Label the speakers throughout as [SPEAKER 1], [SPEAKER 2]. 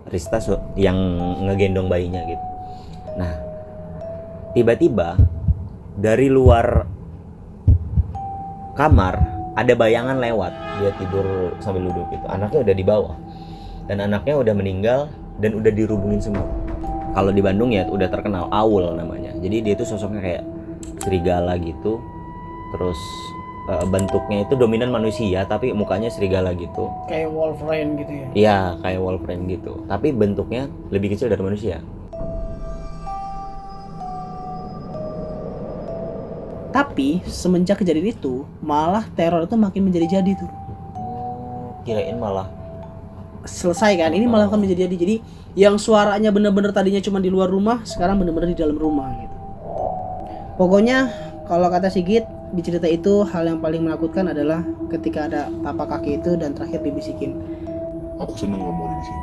[SPEAKER 1] Rista yang ngegendong bayinya gitu. Nah, tiba-tiba dari luar kamar ada bayangan lewat. Dia tidur sambil duduk gitu. Anaknya udah di bawah. Dan anaknya udah meninggal dan udah dirubungin semua. Kalau di Bandung ya udah terkenal Aul namanya. Jadi dia itu sosoknya kayak serigala gitu. Terus bentuknya itu dominan manusia tapi mukanya serigala gitu.
[SPEAKER 2] Kayak Wolverine gitu ya?
[SPEAKER 1] Iya, kayak Wolverine gitu. Tapi bentuknya lebih kecil dari manusia.
[SPEAKER 2] Tapi semenjak kejadian itu malah teror itu makin menjadi-jadi tuh.
[SPEAKER 1] Kirain malah
[SPEAKER 2] Selesai kan? Ini malah akan menjadi-jadi. Jadi yang suaranya bener-bener tadinya cuma di luar rumah, sekarang bener-bener di dalam rumah gitu. Pokoknya kalau kata Sigit, di cerita itu hal yang paling menakutkan adalah ketika ada tapak kaki itu dan terakhir dibisikin,
[SPEAKER 3] Aku seneng kamu ada di sini.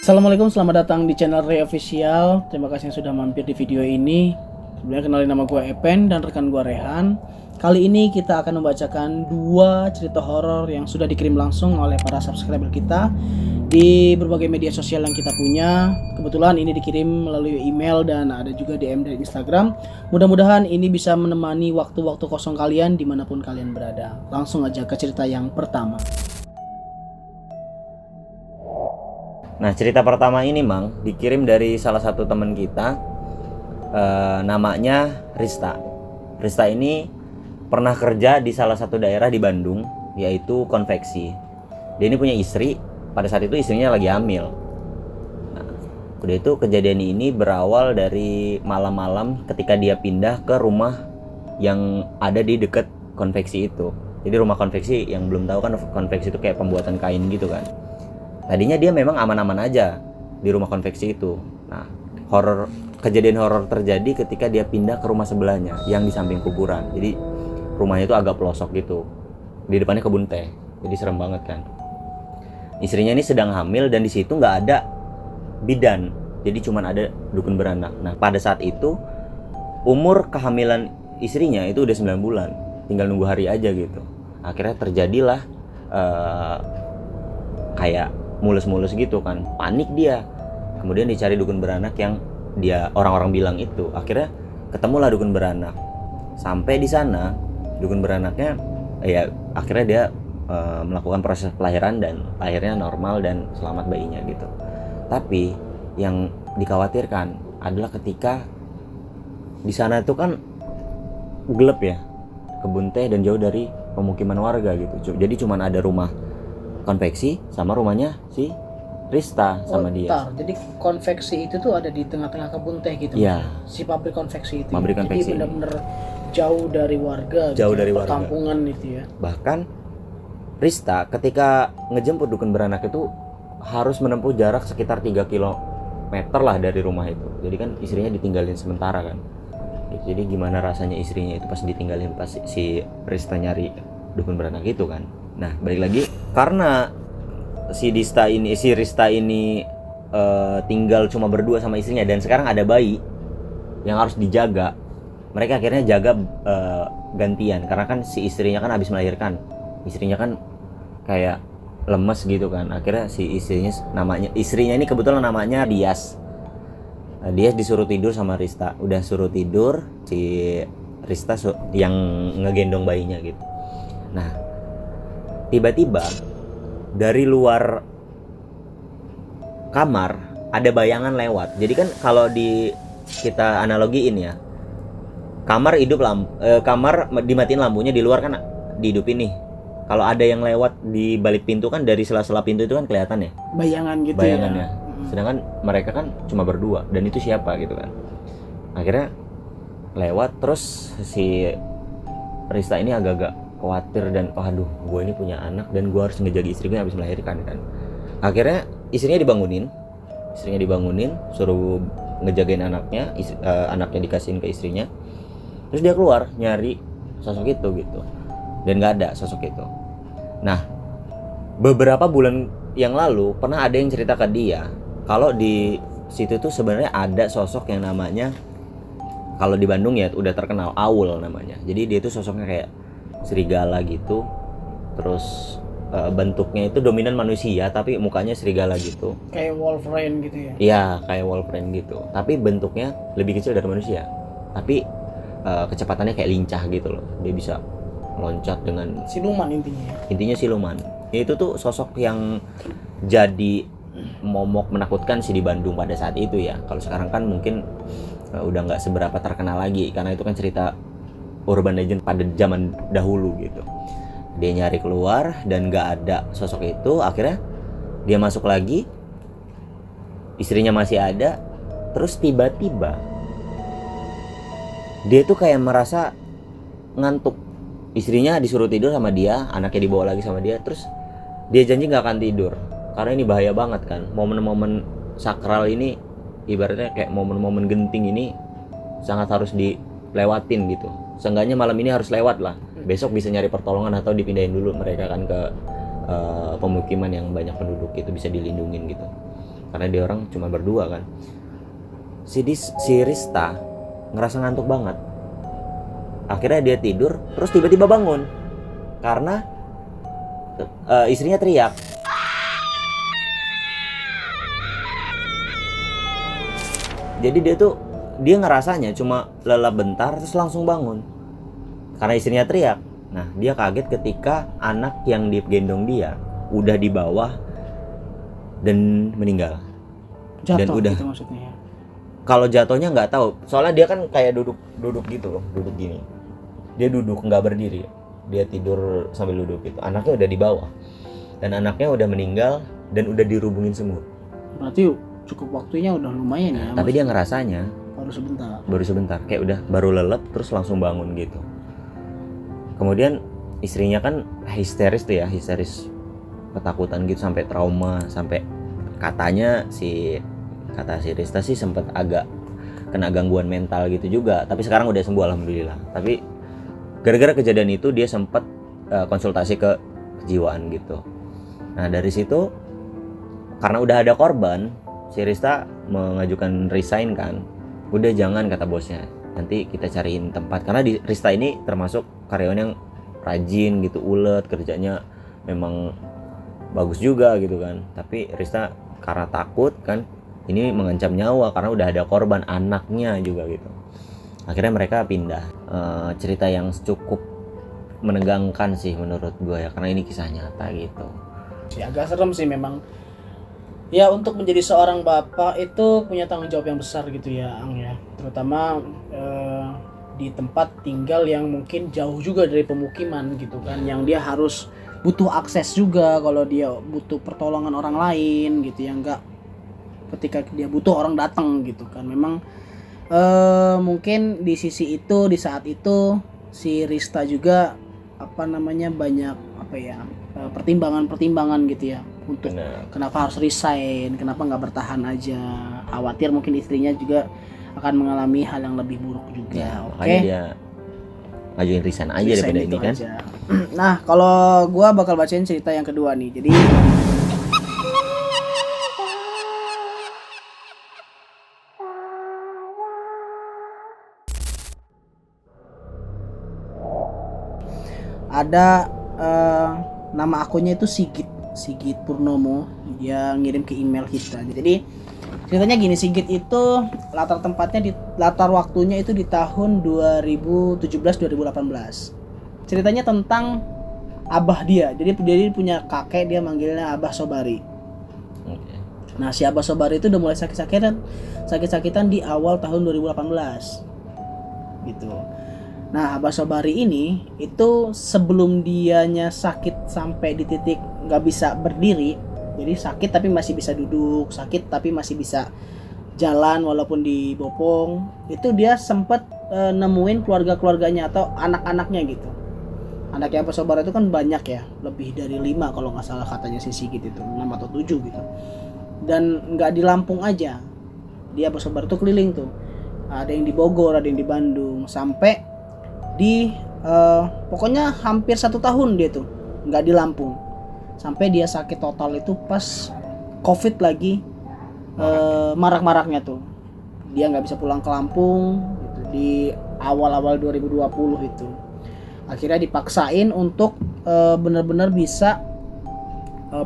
[SPEAKER 2] Assalamualaikum, selamat datang di channel Ray Official. Terima kasih yang sudah mampir di video ini. Sebelumnya kenalin, nama gue Epen dan rekan gue Rehan. Kali ini kita akan membacakan 2 cerita horor yang sudah dikirim langsung oleh para subscriber kita di berbagai media sosial yang kita punya. Kebetulan ini dikirim melalui email dan ada juga DM dari Instagram. Mudah-mudahan ini bisa menemani waktu-waktu kosong kalian dimanapun kalian berada. Langsung aja ke cerita yang pertama.
[SPEAKER 1] Nah, cerita pertama ini Mang dikirim dari salah satu teman kita, namanya Rista. Rista ini pernah kerja di salah satu daerah di Bandung, yaitu konveksi. Dia ini punya istri, pada saat itu istrinya lagi hamil. Nah, udah itu kejadian ini berawal dari malam-malam ketika dia pindah ke rumah yang ada di dekat konveksi itu. Jadi rumah konveksi, yang belum tahu kan konveksi itu kayak pembuatan kain gitu kan. Tadinya dia memang aman-aman aja di rumah konveksi itu. Nah, kejadian horor terjadi ketika dia pindah ke rumah sebelahnya yang di samping kuburan. Jadi rumahnya itu agak pelosok gitu. Di depannya kebun teh. Jadi serem banget kan. Istrinya ini sedang hamil dan di situ nggak ada bidan. Jadi cuman ada dukun beranak. Nah, pada saat itu umur kehamilan istrinya itu udah 9 bulan. Tinggal nunggu hari aja gitu. Akhirnya terjadilah kayak mulus-mulus gitu kan, panik dia. Kemudian dicari dukun beranak yang dia orang-orang bilang itu. Akhirnya ketemulah dukun beranak. Sampai di sana dukun beranaknya akhirnya dia melakukan proses pelahiran dan lahirnya normal dan selamat bayinya gitu. Tapi yang dikhawatirkan adalah ketika di sana itu kan gelap ya, kebun teh dan jauh dari pemukiman warga gitu. Jadi cuman ada rumah konveksi sama rumahnya si Rista sama dia.
[SPEAKER 2] Jadi konveksi itu tuh ada di tengah-tengah kebun teh gitu.
[SPEAKER 1] Iya.
[SPEAKER 2] Si pabrik konveksi itu.
[SPEAKER 1] Pabrik konveksi.
[SPEAKER 2] Jadi benar-benar jauh dari warga.
[SPEAKER 1] Jauh dari warga.
[SPEAKER 2] Perkampungan itu ya.
[SPEAKER 1] Bahkan Rista ketika ngejemput dukun beranak itu harus menempuh jarak sekitar 3 kilometer lah dari rumah itu. Jadi kan istrinya ditinggalin sementara kan. Jadi gimana rasanya istrinya itu pas ditinggalin pas si Rista nyari dukun beranak itu kan. Nah, balik lagi karena si Rista ini tinggal cuma berdua sama istrinya dan sekarang ada bayi yang harus dijaga. Mereka akhirnya jaga gantian karena kan si istrinya kan habis melahirkan. Istrinya kan kayak lemes gitu kan. Akhirnya si istrinya ini kebetulan namanya Dias. Dias disuruh tidur sama Rista. Udah suruh tidur, si Rista yang ngegendong bayinya gitu. Nah, tiba-tiba dari luar kamar ada bayangan lewat. Jadi kan kalau kita analogiin ya, kamar kamar dimatiin lampunya, di luar kan dihidupin nih. Kalau ada yang lewat di balik pintu kan, dari sela-sela pintu itu kan kelihatan ya
[SPEAKER 2] Bayangan gitu
[SPEAKER 1] bayangannya.
[SPEAKER 2] ya.
[SPEAKER 1] Sedangkan mereka kan cuma berdua dan itu siapa gitu kan. Akhirnya lewat, terus si Rista ini agak-agak khawatir dan aduh, gue ini punya anak dan gue harus ngejaga istri gue yang habis melahirkan kan. Akhirnya istrinya dibangunin, suruh ngejagain anaknya. Anaknya dikasihin ke istrinya. Terus dia keluar nyari sosok itu gitu dan nggak ada sosok itu. Nah, beberapa bulan yang lalu pernah ada yang cerita ke dia kalau di situ tuh sebenarnya ada sosok yang namanya kalau di Bandung ya udah terkenal Aul namanya. Jadi dia itu sosoknya kayak serigala gitu. Terus bentuknya itu dominan manusia tapi mukanya serigala gitu.
[SPEAKER 2] Kayak Wolverine gitu ya.
[SPEAKER 1] Iya, kayak Wolverine gitu. Tapi bentuknya lebih kecil dari manusia. Tapi kecepatannya kayak lincah gitu loh. Dia bisa loncat dengan
[SPEAKER 2] Siluman intinya.
[SPEAKER 1] intinya siluman. Itu tuh sosok yang jadi momok menakutkan sih di Bandung pada saat itu ya. Kalau sekarang kan mungkin udah nggak seberapa terkenal lagi karena itu kan cerita urban legend pada zaman dahulu gitu. Dia nyari keluar dan nggak ada sosok itu, akhirnya dia masuk lagi, istrinya masih ada, terus tiba-tiba dia tuh kayak merasa ngantuk. Istrinya disuruh tidur sama dia, anaknya dibawa lagi sama dia, terus dia janji nggak akan tidur karena ini bahaya banget kan. Momen-momen sakral ini ibaratnya kayak momen-momen genting ini sangat harus dilewatin gitu. Seenggaknya malam ini harus lewat lah. Besok bisa nyari pertolongan atau dipindahin dulu mereka kan ke pemukiman yang banyak penduduk itu, bisa dilindungin gitu. Karena dia orang cuma berdua kan. Si Rista ngerasa ngantuk banget. Akhirnya dia tidur, terus tiba-tiba bangun karena istrinya teriak. Jadi dia ngerasanya cuma lelap bentar terus langsung bangun karena istrinya teriak. Nah, dia kaget ketika anak yang digendong dia udah di bawah dan meninggal.
[SPEAKER 2] Jatuh
[SPEAKER 1] Dan udah.
[SPEAKER 2] gitu maksudnya ya.
[SPEAKER 1] Kalau jatuhnya nggak tahu, soalnya dia kan kayak duduk gitu loh, duduk gini. Dia duduk nggak berdiri, dia tidur sambil duduk gitu. Anaknya udah di bawah dan anaknya udah meninggal dan udah dirubungin semut.
[SPEAKER 2] Berarti cukup waktunya udah lumayan ya.
[SPEAKER 1] Tapi dia ngerasanya
[SPEAKER 2] baru sebentar.
[SPEAKER 1] kayak udah baru lelep terus langsung bangun gitu. Kemudian istrinya kan histeris ketakutan gitu sampai trauma, sampai kata si Rista sih sempat agak kena gangguan mental gitu juga, tapi sekarang udah sembuh alhamdulillah. Tapi gara-gara kejadian itu dia sempat konsultasi ke kejiwaan gitu. Nah dari situ karena udah ada korban, si Rista mengajukan resign kan. Udah jangan, kata bosnya, nanti kita cariin tempat, karena di Rista ini termasuk karyawan yang rajin gitu, ulet, kerjanya memang bagus juga gitu kan. Tapi Rista karena takut kan ini mengancam nyawa karena udah ada korban, anaknya juga gitu. Akhirnya mereka pindah. Cerita yang cukup menegangkan sih menurut gue ya, karena ini kisah nyata gitu.
[SPEAKER 2] Agak serem sih memang. Ya, untuk menjadi seorang bapak itu punya tanggung jawab yang besar gitu ya, Ang ya. Terutama di tempat tinggal yang mungkin jauh juga dari pemukiman gitu kan, yang dia harus butuh akses juga kalau dia butuh pertolongan orang lain gitu ya, enggak ketika dia butuh orang datang gitu kan. Memang mungkin di sisi itu, di saat itu si Rista juga banyak pertimbangan gitu ya untuk kenapa harus resign, kenapa nggak bertahan aja, khawatir mungkin istrinya juga akan mengalami hal yang lebih buruk juga.
[SPEAKER 1] Ya,
[SPEAKER 2] Oke.
[SPEAKER 1] makanya dia ngajuin resign aja daripada ini kan.
[SPEAKER 2] Aja. Nah, kalau gua bakal bacain cerita yang kedua nih. Jadi ada nama akunnya itu Sigit Purnomo. Dia ngirim ke email kita. Jadi ceritanya gini, Sigit itu latar waktunya itu di tahun 2017-2018. Ceritanya tentang abah dia. Jadi dia punya kakek, dia manggilnya Abah Sobari.
[SPEAKER 1] Okay.
[SPEAKER 2] Nah, si Abah Sobari itu udah mulai sakit-sakitan di awal tahun 2018 gitu. Nah, Abah Sobari ini itu sebelum dianya sakit sampai di titik nggak bisa berdiri, jadi sakit tapi masih bisa duduk, sakit tapi masih bisa jalan walaupun dibopong, itu dia sempat nemuin keluarganya atau anak-anaknya gitu. Anaknya Abah Sobari itu kan banyak ya, lebih dari 5 kalau nggak salah katanya si Sigit itu, 6 atau 7 gitu. Dan nggak di Lampung aja, dia Abah Sobari itu keliling tuh, ada yang di Bogor, ada yang di Bandung, sampai di pokoknya hampir 1 tahun dia tuh nggak di Lampung, sampai dia sakit total itu pas COVID lagi marak-maraknya tuh. Dia nggak bisa pulang ke Lampung gitu. di awal-awal 2020 itu. Akhirnya dipaksain untuk benar-benar bisa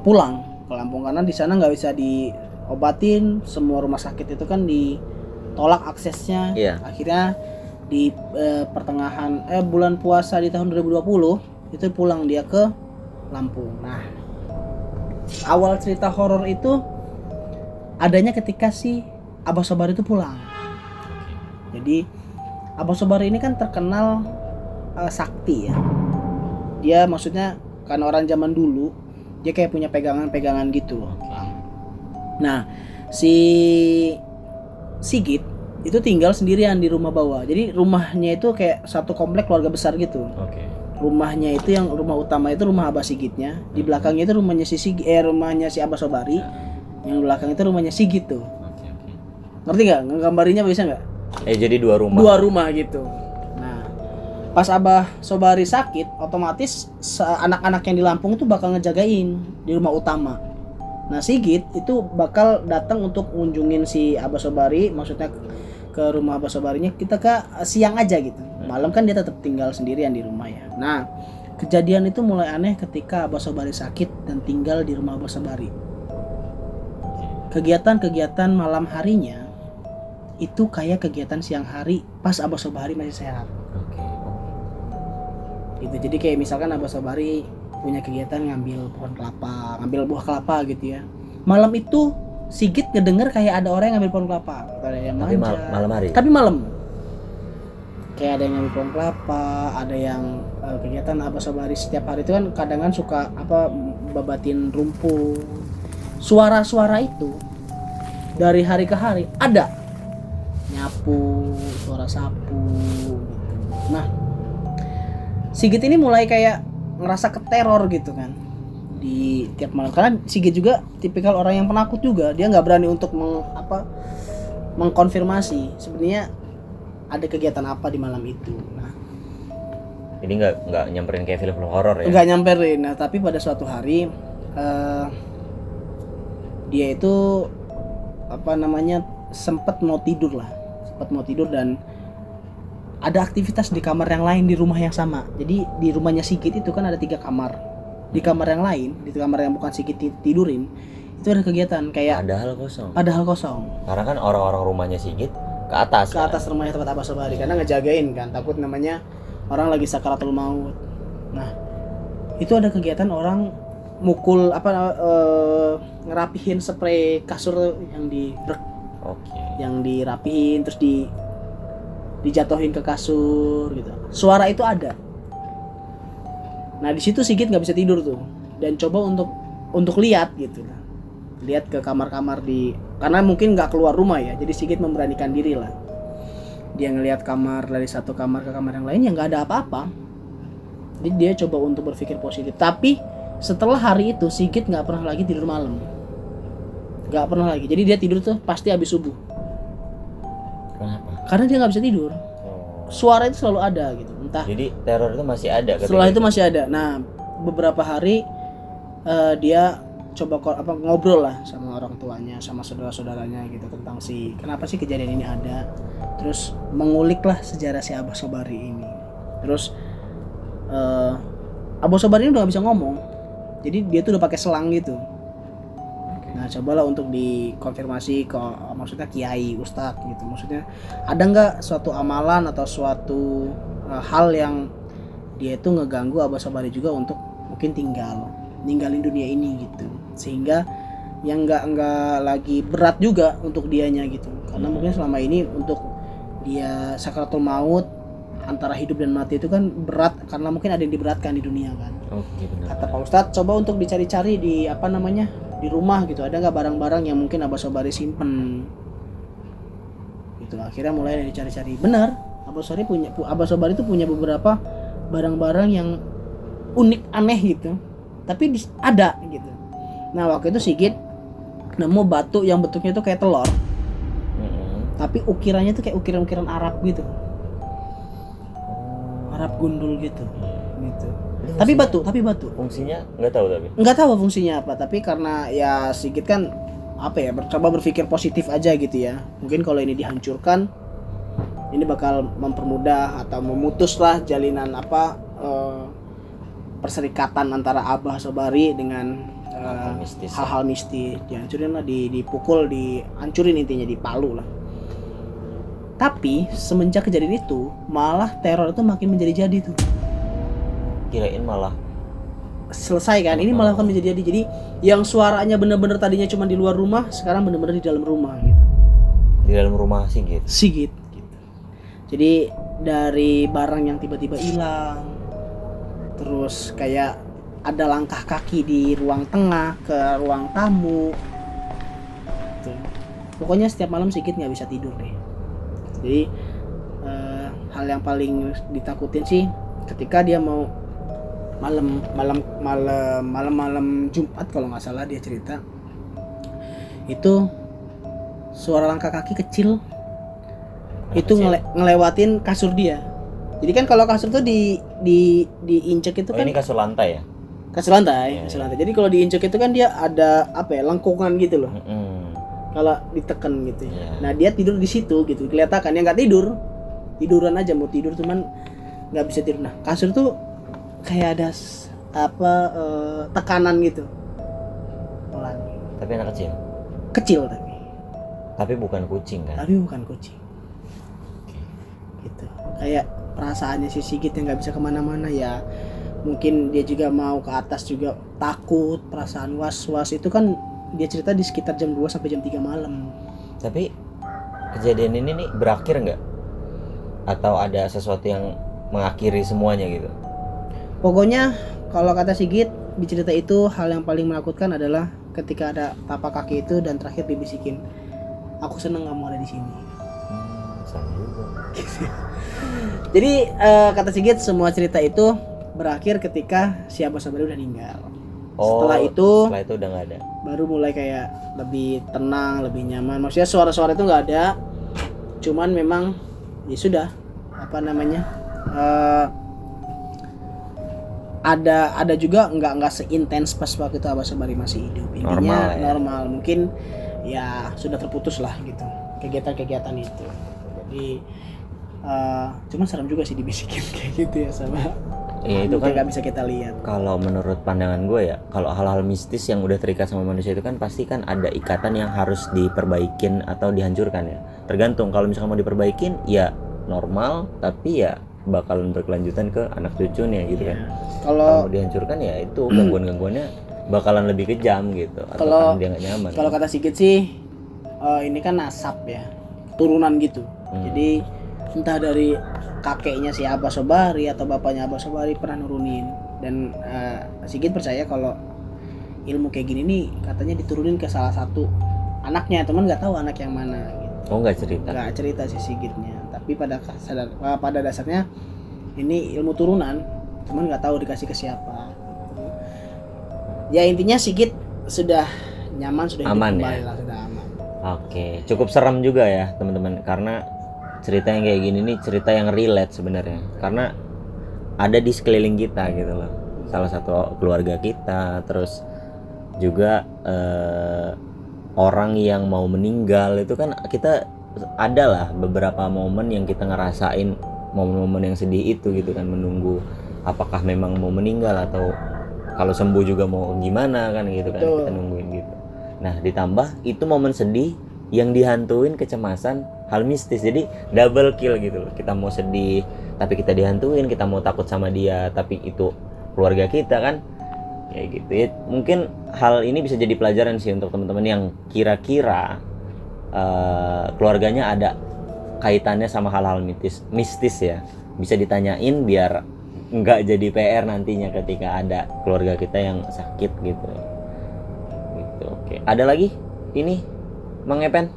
[SPEAKER 2] pulang ke Lampung karena di sana nggak bisa diobatin, semua rumah sakit itu kan ditolak aksesnya.
[SPEAKER 1] Iya.
[SPEAKER 2] Akhirnya di pertengahan bulan puasa di tahun 2020 itu pulang dia ke Lampung. Nah, awal cerita horor itu adanya ketika si Abah Sobari itu pulang. Jadi Abah Sobari ini kan terkenal sakti ya. Dia maksudnya karena orang zaman dulu dia kayak punya pegangan-pegangan gitu. Nah, si Sigit itu tinggal sendirian di rumah bawah. Jadi rumahnya itu kayak satu komplek keluarga besar gitu.
[SPEAKER 1] Oke.
[SPEAKER 2] Rumahnya itu yang rumah utama itu rumah Abah Sigitnya. Di belakangnya itu rumahnya rumahnya si Abah Sobari. Yang belakang itu rumahnya Sigit tuh. Ngerti nggak? Ngegambarinnya bisa nggak?
[SPEAKER 1] Jadi dua rumah.
[SPEAKER 2] Dua rumah gitu. Nah, pas Abah Sobari sakit, otomatis anak-anak yang di Lampung tuh bakal ngejagain di rumah utama. Nah, Sigit itu bakal datang untuk ngunjungin si Abah Sobari, maksudnya ke rumah Abah Sobarinya kita ke siang aja gitu. Malam kan dia tetap tinggal sendirian di rumah ya. Nah, kejadian itu mulai aneh ketika Abah Sobari sakit dan tinggal di rumah Abah Sobari. Kegiatan-kegiatan malam harinya itu kayak kegiatan siang hari pas Abah Sobari masih sehat.
[SPEAKER 1] Oke.
[SPEAKER 2] Gitu. Jadi kayak misalkan Abah Sobari punya kegiatan ngambil pohon kelapa, ngambil buah kelapa gitu ya. Malam itu Sigit ngedenger kayak ada orang yang ngambil pohon kelapa, ada yang
[SPEAKER 1] Tapi
[SPEAKER 2] manja.
[SPEAKER 1] malam hari.
[SPEAKER 2] Tapi malam. Kayak ada yang ngambil pohon kelapa, ada yang kegiatan Abah Sobari setiap hari itu kan kadang suka babatin rumput. Suara-suara itu dari hari ke hari ada. Nyapu, suara sapu gitu. Nah, Sigit ini mulai kayak ngerasa keteror gitu kan di tiap malam karena Sigit juga tipikal orang yang penakut juga. Dia nggak berani untuk mengkonfirmasi sebenarnya ada kegiatan apa di malam itu. Nah,
[SPEAKER 1] Jadi nggak nyamperin kayak film horor ya?
[SPEAKER 2] nggak nyamperin. Nah, tapi pada suatu hari dia itu sempat mau tidur dan ada aktivitas di kamar yang lain di rumah yang sama. Jadi di rumahnya Sigit itu kan ada 3 kamar. Di kamar yang lain, di kamar yang bukan Sigit tidurin, itu ada kegiatan kayak
[SPEAKER 1] Padahal kosong. Karena kan orang-orang rumahnya Sigit ke atas.
[SPEAKER 2] ke atas rumahnya tempat Abah Sobari karena ngejagain kan, takut namanya orang lagi sakaratul maut. Nah, itu ada kegiatan orang mukul ngerapihin spray kasur yang yang dirapihin terus dijatuhin ke kasur gitu. Suara itu ada. Nah, di situ Sigit nggak bisa tidur tuh dan coba untuk lihat gitu. Lihat ke kamar-kamar karena mungkin nggak keluar rumah ya. Jadi Sigit memberanikan diri lah. Dia ngelihat kamar dari satu kamar ke kamar yang lain yang nggak ada apa-apa. Jadi dia coba untuk berpikir positif. Tapi setelah hari itu Sigit nggak pernah lagi tidur malam. Nggak pernah lagi. Jadi dia tidur tuh pasti habis subuh.
[SPEAKER 1] Kenapa?
[SPEAKER 2] Karena dia nggak bisa tidur. Suara itu selalu ada gitu. Entah.
[SPEAKER 1] Jadi teror itu masih ada.
[SPEAKER 2] Setelah itu masih ada. Nah, beberapa hari dia coba ngobrol lah sama orang tuanya, sama saudara-saudaranya gitu tentang kenapa sih kejadian ini ada. Terus mengulik lah sejarah si Abah Sobari ini. Terus Abah Sobari ini udah gak bisa ngomong. Jadi dia tuh udah pakai selang gitu. Nah, cobalah untuk dikonfirmasi ke maksudnya kiai, ustadz gitu. Maksudnya ada nggak suatu amalan atau suatu hal yang dia itu ngeganggu Abah Sobari juga untuk mungkin ninggalin dunia ini gitu. Sehingga yang nggak lagi berat juga untuk dianya gitu. Karena mungkin selama ini untuk dia sakaratul maut antara hidup dan mati itu kan berat karena mungkin ada yang diberatkan di dunia kan.
[SPEAKER 1] Oke, benar.
[SPEAKER 2] Kata Pak Ustadz, coba untuk dicari-cari di di rumah gitu, ada nggak barang-barang yang mungkin Abah Sobari simpen gitu. Akhirnya mulai dicari-cari. Benar, Abah Sobari itu punya beberapa barang-barang yang unik aneh gitu, tapi ada gitu. Nah, waktu itu Sigit nemu batu yang bentuknya itu kayak telur, tapi ukirannya tuh kayak ukiran-ukiran Arab gitu, Arab gundul gitu. Tapi batu.
[SPEAKER 1] Fungsinya
[SPEAKER 2] nggak tahu fungsinya apa, tapi karena ya Sigit kan coba berpikir positif aja gitu ya. Mungkin kalau ini dihancurkan ini bakal mempermudah atau memutuslah jalinan perserikatan antara Abah Sobari dengan hal-hal mistis. Dihancurin lah, dipukul, dihancurin, intinya dipalu lah. Tapi semenjak kejadian itu malah teror itu makin menjadi-jadi tuh.
[SPEAKER 1] Kirain malah
[SPEAKER 2] Selesai kan, ini malah akan menjadi-jadi. Jadi yang suaranya bener-bener tadinya cuma di luar rumah, sekarang bener-bener di dalam rumah gitu.
[SPEAKER 1] di dalam rumah Sigit.
[SPEAKER 2] Gitu. Jadi dari barang yang tiba-tiba hilang, terus kayak ada langkah kaki di ruang tengah ke ruang tamu tuh. Pokoknya setiap malam Sigit nggak bisa tidur deh. Jadi hal yang paling ditakutin sih ketika dia mau malam Jumat kalau nggak salah, dia cerita itu suara langkah kaki kecil itu ngelewatin kasur dia. Jadi kan kalau kasur tuh diinjek itu kan
[SPEAKER 1] ini kasur lantai ya?
[SPEAKER 2] Kasur lantai. Jadi kalau diinjek itu kan dia ada lengkungan gitu loh. Kalau ditekan gitu ya. Nah, dia tidur di situ gitu. Kelihatan kan, yang nggak tiduran aja, mau tidur cuman nggak bisa tidur. Nah, kasur tuh kayak ada tekanan gitu. Pelan.
[SPEAKER 1] Tapi anak kecil.
[SPEAKER 2] Kecil
[SPEAKER 1] Tapi bukan kucing kan?
[SPEAKER 2] Tapi bukan kucing. Gitu. Kayak perasaannya si Sigit yang nggak bisa kemana-mana ya. Mungkin dia juga mau ke atas juga takut, perasaan was-was itu kan dia cerita di sekitar jam 2 sampai jam 3 malam.
[SPEAKER 1] Tapi kejadian ini nih berakhir nggak? Atau ada sesuatu yang mengakhiri semuanya gitu?
[SPEAKER 2] Pokoknya kalau kata Sigit di cerita itu, hal yang paling menakutkan adalah ketika ada tapak kaki itu dan terakhir dibisikin, "Aku seneng kamu ada di sini."
[SPEAKER 1] Sama juga.
[SPEAKER 2] Jadi kata Sigit semua cerita itu berakhir ketika si Abah Sobari udah meninggal. Setelah itu
[SPEAKER 1] udah nggak ada.
[SPEAKER 2] Baru mulai kayak lebih tenang, lebih nyaman. Maksudnya suara-suara itu nggak ada. Cuman memang ya sudah ada juga nggak seintens pas waktu itu Abah Sobari masih hidup. Intinya normal. Mungkin ya sudah terputus lah gitu kegiatan-kegiatan itu. Jadi cuman serem juga sih dibisikin kayak gitu ya sama.
[SPEAKER 1] Iya, itu kan
[SPEAKER 2] nggak bisa kita lihat.
[SPEAKER 1] Kalau menurut pandangan gue ya, kalau hal-hal mistis yang udah terikat sama manusia itu kan pasti kan ada ikatan yang harus diperbaikin atau dihancurkan ya. Tergantung, kalau misalkan mau diperbaikin ya normal, tapi ya bakalan berkelanjutan ke anak cucunya gitu kan. Kalau mau dihancurkan ya itu gangguan-gangguannya bakalan lebih kejam gitu. Atau
[SPEAKER 2] kalau
[SPEAKER 1] dia nggak nyaman.
[SPEAKER 2] Kalau kata Sigit sih ini kan nasab ya, turunan gitu. Jadi entah dari kakeknya si Abah Sobari atau bapaknya Abah Sobari pernah nurunin. Dan Sigit percaya kalau ilmu kayak gini nih katanya diturunin ke salah satu anaknya, teman nggak tahu anak yang mana gitu.
[SPEAKER 1] Oh, nggak cerita?
[SPEAKER 2] Nggak cerita si Sigitnya, tapi pada dasarnya ini ilmu turunan, cuman nggak tahu dikasih ke siapa. Ya intinya Sigit sudah nyaman, sudah
[SPEAKER 1] aman
[SPEAKER 2] hidup
[SPEAKER 1] ya?
[SPEAKER 2] kembali lah, sudah aman.
[SPEAKER 1] Oke, cukup serem juga ya teman-teman, karena cerita yang kayak gini nih cerita yang relate sebenarnya, karena ada di sekeliling kita gitu loh, salah satu keluarga kita, terus juga orang yang mau meninggal itu kan kita ada lah beberapa momen yang kita ngerasain momen-momen yang sedih itu gitu kan, menunggu apakah memang mau meninggal atau kalau sembuh juga mau gimana kan gitu kan. Betul. Kita nungguin gitu. Nah ditambah itu momen sedih yang dihantuin kecemasan hal mistis, jadi double kill gitu loh. Kita mau sedih tapi kita dihantuin, kita mau takut sama dia tapi itu keluarga kita kan, kayak gitu ya. Mungkin hal ini bisa jadi pelajaran sih untuk teman-teman yang kira-kira keluarganya ada kaitannya sama hal-hal mistis ya, bisa ditanyain biar nggak jadi PR nantinya ketika ada keluarga kita yang sakit gitu. Oke, ada lagi ini Mang Epen.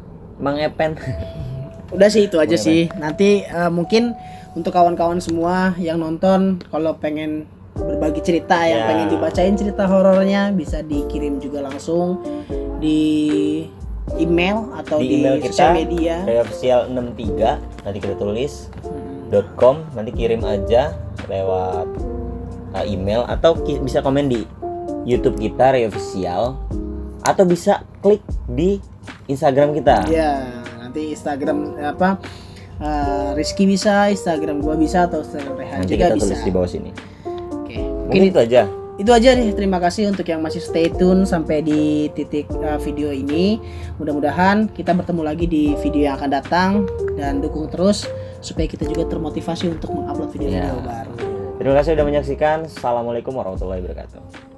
[SPEAKER 2] Udah sih itu aja sih. Nanti mungkin untuk kawan-kawan semua yang nonton, kalau pengen berbagi cerita yang pengen dibacain cerita horornya, bisa dikirim juga langsung di email atau di
[SPEAKER 1] email
[SPEAKER 2] sosial
[SPEAKER 1] kita,
[SPEAKER 2] media
[SPEAKER 1] reofficial63 nanti kita tulis .com, nanti kirim aja lewat email atau bisa komen di YouTube kita Reofficial, atau bisa klik di Instagram kita.
[SPEAKER 2] Ya, nanti Instagram Rizky bisa, Instagram gua bisa, atau Instagram Rehan
[SPEAKER 1] Nanti
[SPEAKER 2] juga
[SPEAKER 1] kita
[SPEAKER 2] bisa.
[SPEAKER 1] tulis di bawah sini.
[SPEAKER 2] Oke.
[SPEAKER 1] Mungkin itu aja.
[SPEAKER 2] Itu aja nih, terima kasih untuk yang masih stay tune sampai di titik video ini. Mudah-mudahan kita bertemu lagi di video yang akan datang, dan dukung terus supaya kita juga termotivasi untuk mengupload video-video
[SPEAKER 1] Iya.
[SPEAKER 2] baru.
[SPEAKER 1] Terima kasih sudah menyaksikan. Assalamualaikum warahmatullahi wabarakatuh.